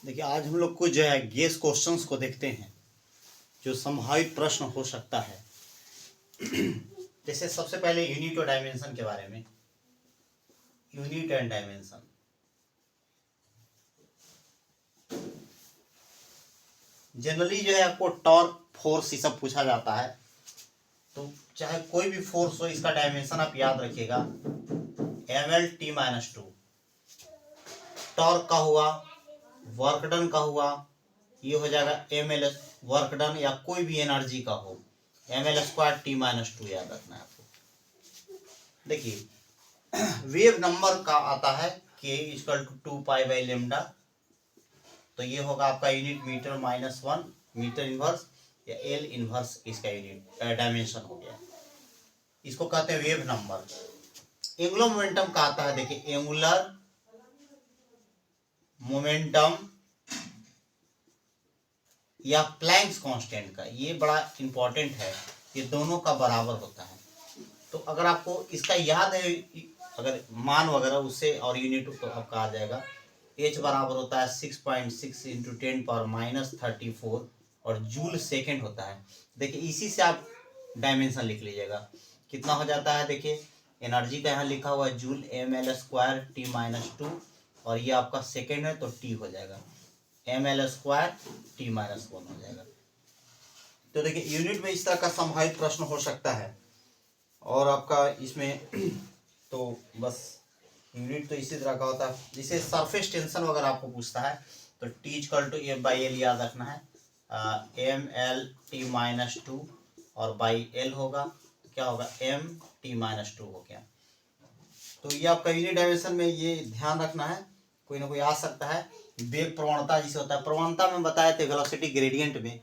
देखिए आज हम लोग कुछ जो है गेस क्वेश्चंस को देखते हैं जो संभावित प्रश्न हो सकता है। जैसे सबसे पहले यूनिट और डायमेंशन के बारे में, यूनिट एंड डायमेंशन। जनरली जो है आपको टॉर्क, फोर्स, ये सब पूछा जाता है, तो चाहे कोई भी फोर्स हो इसका डायमेंशन आप याद रखिएगा, mL/t-2। टॉर्क का हुआ, वर्क डन का हुआ, ये हो जाएगा mls वर्क डन, या कोई भी एनर्जी का हो mL²t-2 याद रखना है आपको। देखिए वेव नंबर का आता है k=2π/λ, तो ये होगा आपका यूनिट मीटर-1 मीटर इनवर्स, या एल इनवर्स इसका यूनिट डायमेंशन हो गया। इसको कहते हैं वेव नंबर। एंगुलर मोमेंटम का आता है, देखिए एंगुलर मोमेंटम या प्लैंक्स कांस्टेंट का, ये बड़ा इंपॉर्टेंट है, ये दोनों का बराबर होता है। तो अगर आपको इसका याद है, अगर मान वगैरह उससे और यूनिट तो आपका आ जाएगा। H बराबर होता है 6.6 × 10⁻34 और जूल सेकेंड होता है। देखिए इसी से आप डायमेंशन लिख लीजिएगा, कितना हो जाता है। देखिए एनर्जी का यहाँ लिखा हुआ है जूल, mL²t-2, और ये आपका सेकेंड है तो t हो जाएगा, mL²t-1 हो जाएगा। तो देखिए यूनिट में इस तरह का संभावित प्रश्न हो सकता है। और आपका इसमें तो बस यूनिट तो इसी तरह का होता है। जिसे सरफेस टेंशन वगैरह आपको पूछता है तो T=F/L याद रखना है, mL/t-2 और /L होगा, तो क्या होगा m/t-2 हो गया। तो ये आपका यूनिट डायमेंशन में ये ध्यान रखना है, कोई ना कोई आ सकता है। वेग प्रवणता जिसे होता है, प्रवणता में बताए थे वेलोसिटी ग्रेडियंट में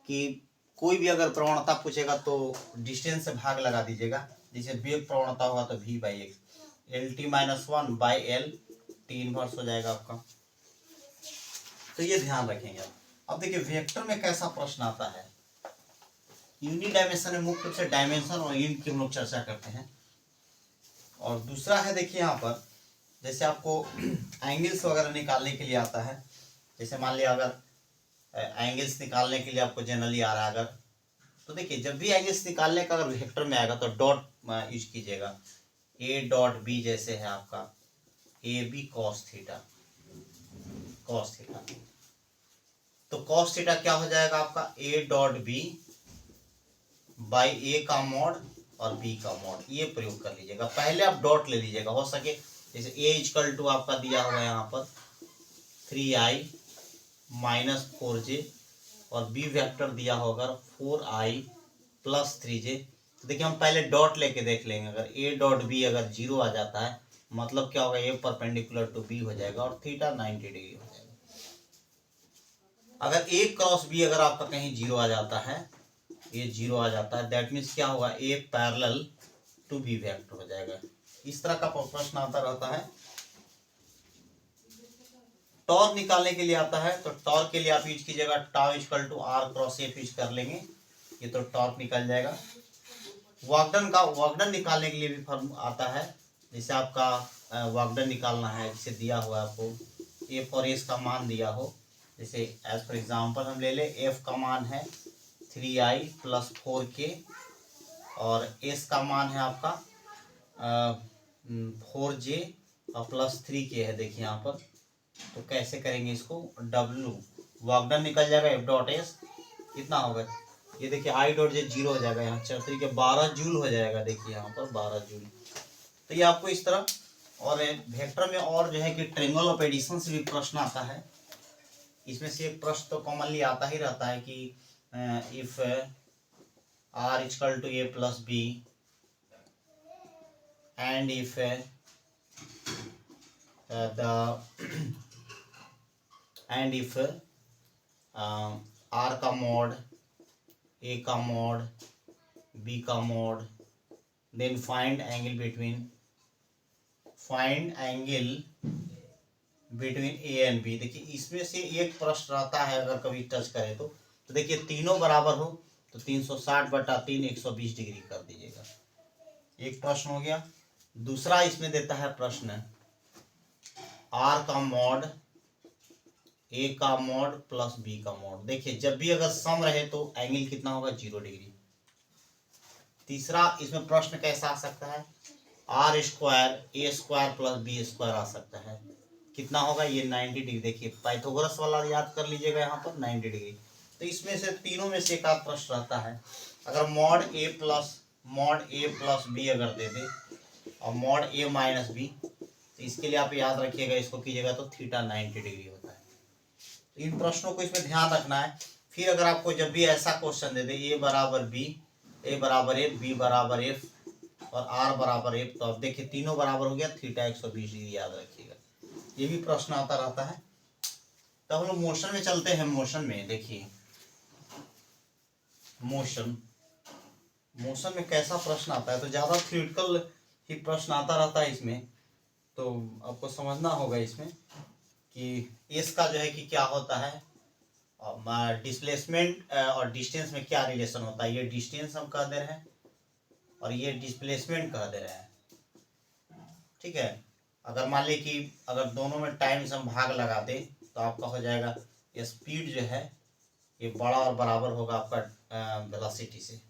कि कोई भी अगर प्रवणता पूछेगा तो डिस्टेंस से भाग लगा दीजिएगा। जैसे वेग प्रवणता होगा तो v/x, L/t-1/L t इनवर्स हो जाएगा आपका। तो ये ध्यान रखेंगे आप। अब देखिए वेक्टर में कैसा प्रश्न आता है। यूनिट डायमेंशन में मुख्य रूप से डायमेंशन और यूनिट की हम लोग चर्चा करते हैं। और दूसरा है, देखिए यहाँ पर जैसे आपको एंगल्स वगैरह निकालने के लिए आता है। जैसे मान लिया अगर एंगल्स निकालने के लिए आपको जनरली आ रहा है अगर, तो देखिए जब भी एंगल्स निकालने का अगर वेक्टर में आएगा तो डॉट यूज कीजिएगा। A.B जैसे है आपका AB cos थीटा, तो cos थीटा क्या हो जाएगा आपका A.B A का मॉड और B का मॉड, ये प्रयोग कर लीजिएगा। पहले आप डॉट ले लीजिएगा, हो सके जैसे A आपका दिया हुआ है यहाँ पर 3i - 4j और B वेक्टर दिया होगा 4i + 3j। तो देखिए हम पहले डॉट लेके देख लेंगे। अगर A.B अगर 0 आ जाता है मतलब क्या होगा, A परपेंडिकुलर टू B हो जाएगा और थीटा 90 डिग्री हो जाएगा। अगर A × B अगर आपका कहीं 0 आ जाता है, ये 0 आ जाता है, दैट मीन्स क्या होगा, A parallel to B vector हो जाएगा। इस तरह का प्रश्न आता रहता है। टॉर्क निकालने के लिए आता है, तो टॉर्क के लिए आप यूज कीजिएगा τ R × F यूज कर लेंगे, ये तो टॉर्क निकल जाएगा। वर्कडन निकालने के लिए भी फॉर्म आता है। जैसे आपका वर्कडन निकालना है, जिसे दिया हुआ है आपको F और S का मान दिया हो। जैसे एज फॉर एग्जांपल हम ले ले, F का मान है 3i + 4k और S का मान है आपका 4j और +3k है। देखिए यहाँ पर तो कैसे करेंगे इसको, W वर्कडन निकल जाएगा F.S कितना होगा, ये देखिए I.J 0 हो जाएगा, यहाँ 4 के 12 जूल हो जाएगा। देखिए यहाँ पर 12 जूल। तो ये आपको इस तरह। और वेक्टर में और जो है कि ट्रायंगल ऑफ एडिशन से भी प्रश्न आता है। इसमें से एक प्रश्न तो कॉमनली आता ही रहता है कि if R = A + B and if R का मॉड, A का मॉड, B का mod, then find angle between A and B। देखिए इसमें से एक प्रश्न रहता है, अगर कभी टच करे तो देखिए तीनों बराबर हो तो 360/3 120 डिग्री कर दीजिएगा, एक प्रश्न हो गया। दूसरा इसमें देता है प्रश्न R का मॉड ए का मॉड प्लस बी का मॉड। देखिए जब भी अगर सम रहे तो एंगल कितना होगा, 0 डिग्री। तीसरा इसमें प्रश्न कैसा आ सकता है, R square A square plus B square आ सकता है, कितना होगा ये 90 डिग्री। देखिए पाइथागोरस वाला याद कर लीजिएगा यहाँ पर 90 डिग्री। तो इसमें से तीनों में से एक आध प्रश्न रहता है। अगर मॉड ए प्लस बी अगर दे दे और मॉड ए माइनस बी, तो इसके लिए आप याद रखिएगा, इसको कीजिएगा तो थीटा 90 डिग्री होता है। तो इन प्रश्नों को इसमें ध्यान रखना है। फिर अगर आपको जब भी ऐसा क्वेश्चन दे दे ए बराबर बी, ए बराबर एफ, बी बराबर एफ और आर बराबर एफ, तो अब देखिए तीनों बराबर हो गया, थीटा 120 डिग्री याद रखिएगा। ये भी प्रश्न आता रहता है। तो हम लोग मोशन में चलते हैं। मोशन में देखिए मोशन में कैसा प्रश्न आता है, तो ज्यादा थ्योरेटिकल ही प्रश्न आता रहता है इसमें। तो आपको समझना होगा इसमें कि इसका जो है कि क्या होता है, डिस्प्लेसमेंट और डिस्टेंस में क्या रिलेशन होता है। ये डिस्टेंस हम कह दे रहे हैं और ये डिस्प्लेसमेंट कह दे रहे हैं, ठीक है। अगर मान ली कि अगर दोनों में टाइम हम भाग लगा दे तो आपका हो जाएगा स्पीड जो है ये बड़ा और बराबर होगा आपका वेलोसिटी से।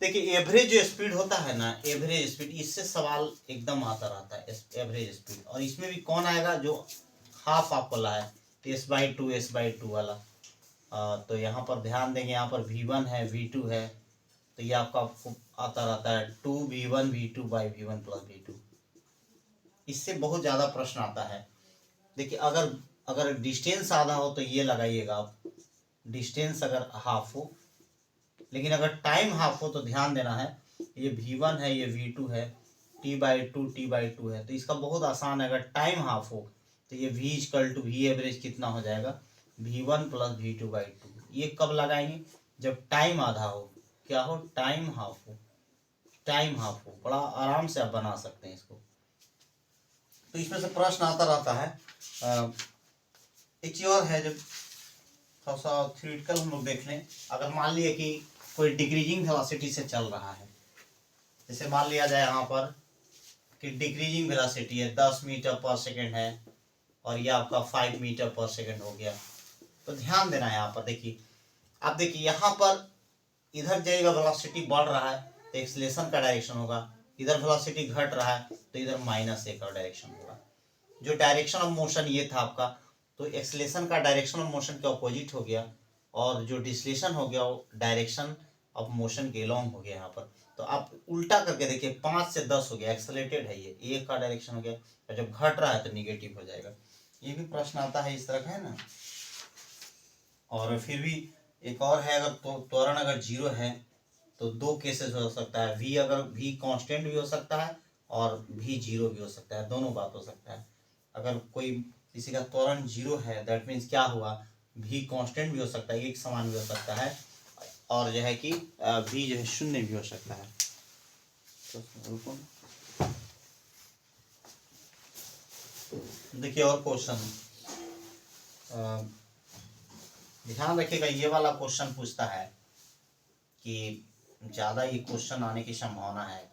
देखिए एवरेज जो स्पीड होता है ना, एवरेज स्पीड, इससे सवाल एकदम आता रहता है, एवरेज स्पीड। और इसमें भी कौन आएगा, जो हाफ आपको ला है, s/2 वाला। तो यहाँ पर ध्यान देंगे, यहाँ पर v1 है, v2 है, तो ये आपको आता रहता है 2v1 v2 by v1 plus v2। इससे बहुत ज़्यादा प्रश्न आता है। देखिए अगर डिस्टेंस आधा हो तो ये लगाइएगा आप, डिस्टेंस अगर हाफ हो, लेकिन अगर टाइम हाफ हो तो ध्यान देना है, ये v1 है, ये v2 है, t/2 है। तो इसका बहुत आसान है, अगर टाइम हाफ हो तो ये v एवरेज कितना हो जाएगा, v1 प्लस v2/2। ये कब लगाएंगे, जब टाइम आधा हो, क्या हो, टाइम हाफ हो। बड़ा आराम से आप बना सकते हैं इसको। तो इसमें से प्रश्न आता रहता है। एक चीज और है, जब थोड़ा सा थ्योरेटिकल हम लोग देख लें। अगर मान लिए कि कोई डिक्रीजिंग वेलोसिटी से चल रहा है, जैसे मान लिया जाए यहाँ पर कि डिक्रीजिंग वेलोसिटी है, 10 मीटर पर सेकेंड है और ये आपका 5 मीटर पर सेकेंड हो गया। तो ध्यान देना है यहाँ पर। देखिए यहाँ पर इधर जाएगा वेलोसिटी बढ़ रहा है तो एक्सीलरेशन का डायरेक्शन होगा, इधर वेलोसिटी घट रहा है तो इधर -a का डायरेक्शन होगा। जो डायरेक्शन ऑफ मोशन ये था आपका, तो एक्सीलरेशन का डायरेक्शन ऑफ मोशन के अपोजिट हो गया, और जो डिस्लेशन हो गया वो डायरेक्शन ऑफ मोशन के लॉन्ग हो गया यहाँ पर। तो आप उल्टा करके देखिए, 5 से 10 हो गया, एक्सेलरेटेड है, ये ए का डायरेक्शन हो गया, और जब घट रहा है तो निगेटिव हो जाएगा। ये भी प्रश्न आता है इस तरह का, है ना। और फिर भी एक और है, अगर त्वरण अगर 0 है तो 2 केसेस हो सकता है, v कांस्टेंट भी हो सकता है और v 0 भी हो सकता है, दोनों बात हो सकता है। अगर कोई किसी का त्वरण 0 है, दैट मीन्स क्या हुआ, v कांस्टेंट भी हो सकता है, एक समान भी हो सकता है, और जो है कि v जो है 0 भी हो सकता है। देखिए और क्वेश्चन ध्यान रखिएगा, ये वाला क्वेश्चन पूछता है कि ज़्यादा ये क्वेश्चन आने की संभावना है।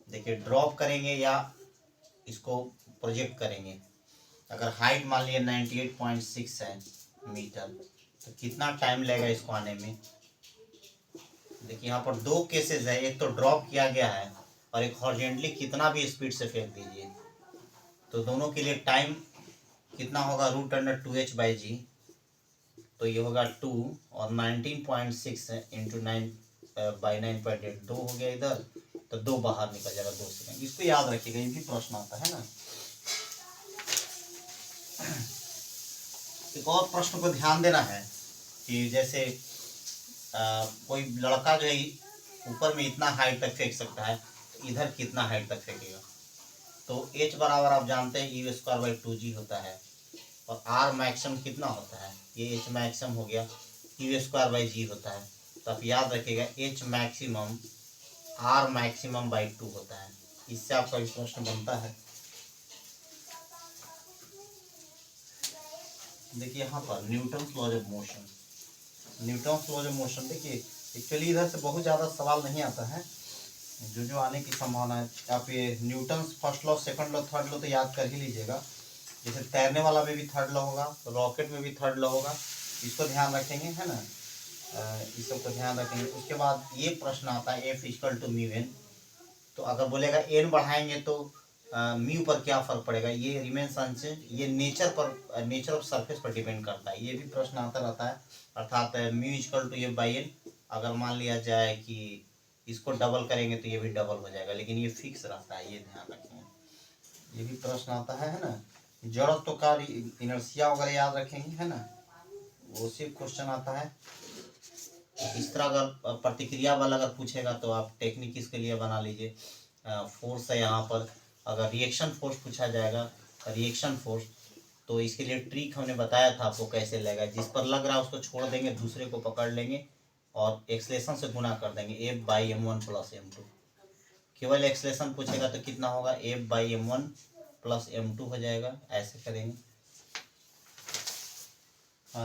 देखिए ड्रॉप करेंगे या इसको प्रोजेक्ट करेंगे। अगर हाइट मान लिया 98.6 है मीटर, तो कितना टाइम लगेगा इसको आने में। देखिए यहाँ पर 2 केसेस है, एक तो ड्रॉप किया गया है और एक हॉरिजॉन्टली कितना भी स्पीड से फेंक दीजिए, तो दोनों के लिए टाइम कितना होगा, √2h/g। तो ये होगा 2 और 19.6 इंटू 9/9.8, 2 हो गया इधर, तो 2 बाहर निकल जाएगा, 2 सेकेंड। इसको याद रखिएगा, ये भी प्रश्न आता है ना। एक और प्रश्न को ध्यान देना है कि जैसे कोई लड़का जो है ऊपर में इतना हाइट तक फेंक सकता है, तो इधर कितना हाइट तक फेंकेगा। तो h बराबर आप जानते हैं u²/2g होता है, और r मैक्सिमम कितना होता है, ये h मैक्सिमम हो गया, u²/g होता है। तो आप याद रखिएगा h मैक्सिमम r मैक्सिमम/2 होता है। इससे आपका भी प्रश्न बनता है। देखिए यहाँ पर न्यूटन्स लॉज ऑफ मोशन, देखिए एक्चुअली इधर से बहुत ज़्यादा सवाल नहीं आता है, जो जो आने की संभावना है, आप ये Newton first law, second law, third law तो याद कर ही लीजिएगा। जैसे तैरने वाला में भी थर्ड लॉ होगा, रॉकेट में भी थर्ड लॉ होगा, इसको ध्यान रखेंगे, है ना। इस सब को ध्यान रखेंगे। उसके बाद ये प्रश्न आता है F equal to mu N. तो अगर बोलेगा एन बढ़ाएंगे तो म्यू पर क्या फर्क पड़ेगा, ये रिमेन्स अनचेंज, ये नेचर पर, नेचर ऑफ सरफेस पर डिपेंड करता है। ये भी प्रश्न आता रहता है। अर्थात mu equal to F by N, अगर मान लिया जाए कि इसको डबल करेंगे तो ये भी डबल हो जाएगा, लेकिन ये फिक्स रहता है, ये ध्यान रखेंगे। ये भी प्रश्न आता है ना। जड़त्व का इनर्शिया वगैरह याद रखेंगे, है ना, वो से क्वेश्चन आता है। इस तरह अगर प्रतिक्रिया बल अगर पूछेगा तो आप टेक्निक इसके लिए बना लीजिए। फोर्स है यहाँ पर, अगर रिएक्शन फोर्स पूछा जाएगा, रिएक्शन फोर्स, तो इसके लिए ट्रिक हमने बताया था आपको कैसे लगेगा। जिस पर लग रहा है उसको छोड़ देंगे, दूसरे को पकड़ लेंगे और एक्सलेशन से गुना कर देंगे, F by M one plus M two. केवल एक्सलेशन पूछेगा तो कितना होगा, F by M one plus M two हो जाएगा, ऐसे करेंगे।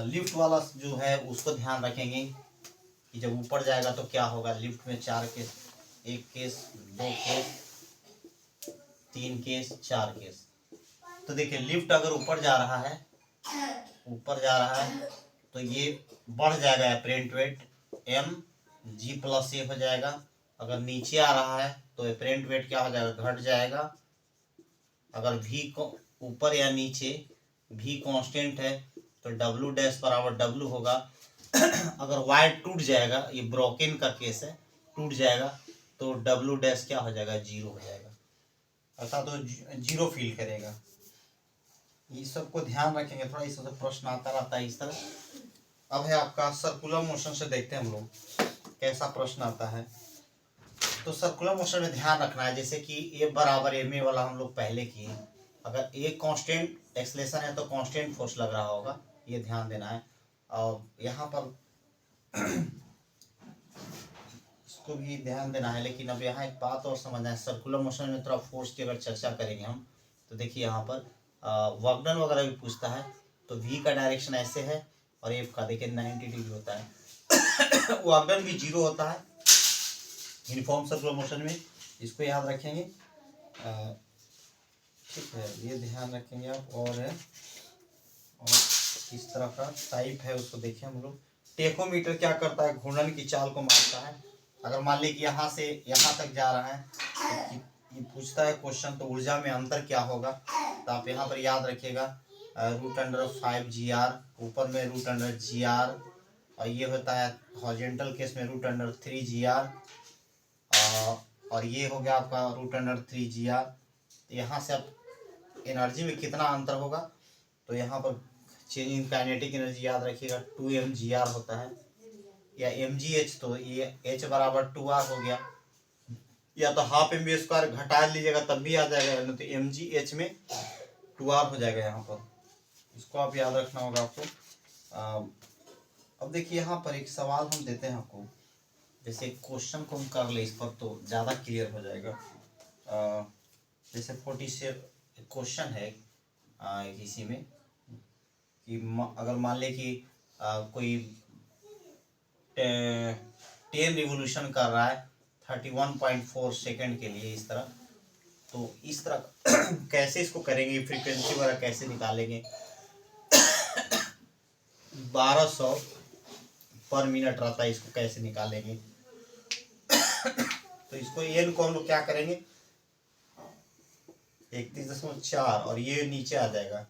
लिफ्ट वाला जो है उसको ध्यान रखेंगे कि जब ऊपर जाएगा तो क्या होगा। लिफ्ट में 4 case, 1 case, 2 case, 3 case, 4 case. तो देखिए लिफ्ट अगर ऊपर जा रहा है, ऊपर जा रहा है तो ये बढ़ जाएगा apparent weight M G plus A हो जाएगा। अगर नीचे आ रहा है तो एपरेंट वेट क्या हो जाएगा, घट जाएगा। अगर वी को ऊपर या नीचे, वी कांस्टेंट है तो डब्ल्यू डैश बराबर डब्ल्यू होगा। अगर वायर टूट जाएगा, ये ब्रोकन का केस है, टूट जाएगा तो डब्ल्यू डैश क्या हो जाएगा, जीरो हो जाएगा, अर्थात तो जीरो फील करेगा। ये सबको ध्यान रखेंगे थोड़ा, इस सबसे प्रश्न आता रहता है इस तरह। अब है आपका सर्कुलर मोशन से, देखते हैं हम लोग कैसा प्रश्न आता है। तो सर्कुलर मोशन में ध्यान रखना है, जैसे कि ए बराबर एम ए वाला हम लोग पहले किए। अगर ए कांस्टेंट एक्सलेशन है तो कांस्टेंट फोर्स लग रहा होगा, ये ध्यान देना है। और यहाँ पर इसको भी ध्यान देना है। लेकिन अब यहाँ एक बात और समझना है, सर्कुलर मोशन में थोड़ा फोर्स की अगर चर्चा करेंगे हम, तो देखिए यहाँ पर वर्कडन वगैरह भी पूछता है। तो वी का डायरेक्शन ऐसे है और एफ का देखिए 90 डिग्री होता है। वर्कडन भी जीरो होता है यूनिफॉर्म सर्कुलर मोशन में, इसको याद रखेंगे। ठीक है, ये ध्यान रखेंगे आप। और इस तरह का टाइप है उसको देखें हम लोग। टेकोमीटर क्या करता है, घूर्णन की चाल को मापता है। अगर मान लीजिए कि यहाँ से यहाँ तक जा रहा है तो ये पूछता है क्वेश्चन, तो ऊर्जा में अंतर क्या होगा, तो आप यहाँ पर याद रखिएगा √5 GR, ऊपर में √GR, और ये होता है हॉरिजॉन्टल केस में √3 GR, और ये हो गया आपका √3 GR। यहाँ से आप एनर्जी में कितना अंतर होगा, तो यहाँ पर चेंज इन काइनेटिक एनर्जी याद रखिएगा 2mgr होता है, या mgh, तो ये h बराबर 2r हो गया, या तो हाफ mv² घटा लीजिएगा तब भी आ जाएगा, तो mgh में 2r हो जाएगा यहाँ पर। इसको आप याद रखना होगा आपको। अब देखिए यहाँ पर एक सवाल हम देते हैं आपको, जैसे क्वेश्चन को हम कर ले इस पर तो ज़्यादा क्लियर हो जाएगा। जैसे 47 क्वेश्चन है इसी में कि अगर मान ले कि कोई 10 रिवोल्यूशन कर रहा है 31.4 सेकेंड के लिए, इस तरह, तो इस तरह कैसे इसको करेंगे, फ्रीक्वेंसी वगैरह कैसे निकालेंगे। 1200 पर मिनट रहता है, इसको कैसे निकालेंगे। तो इसको एन को हम लोग क्या करेंगे, 31.4, और ये नीचे आ जाएगा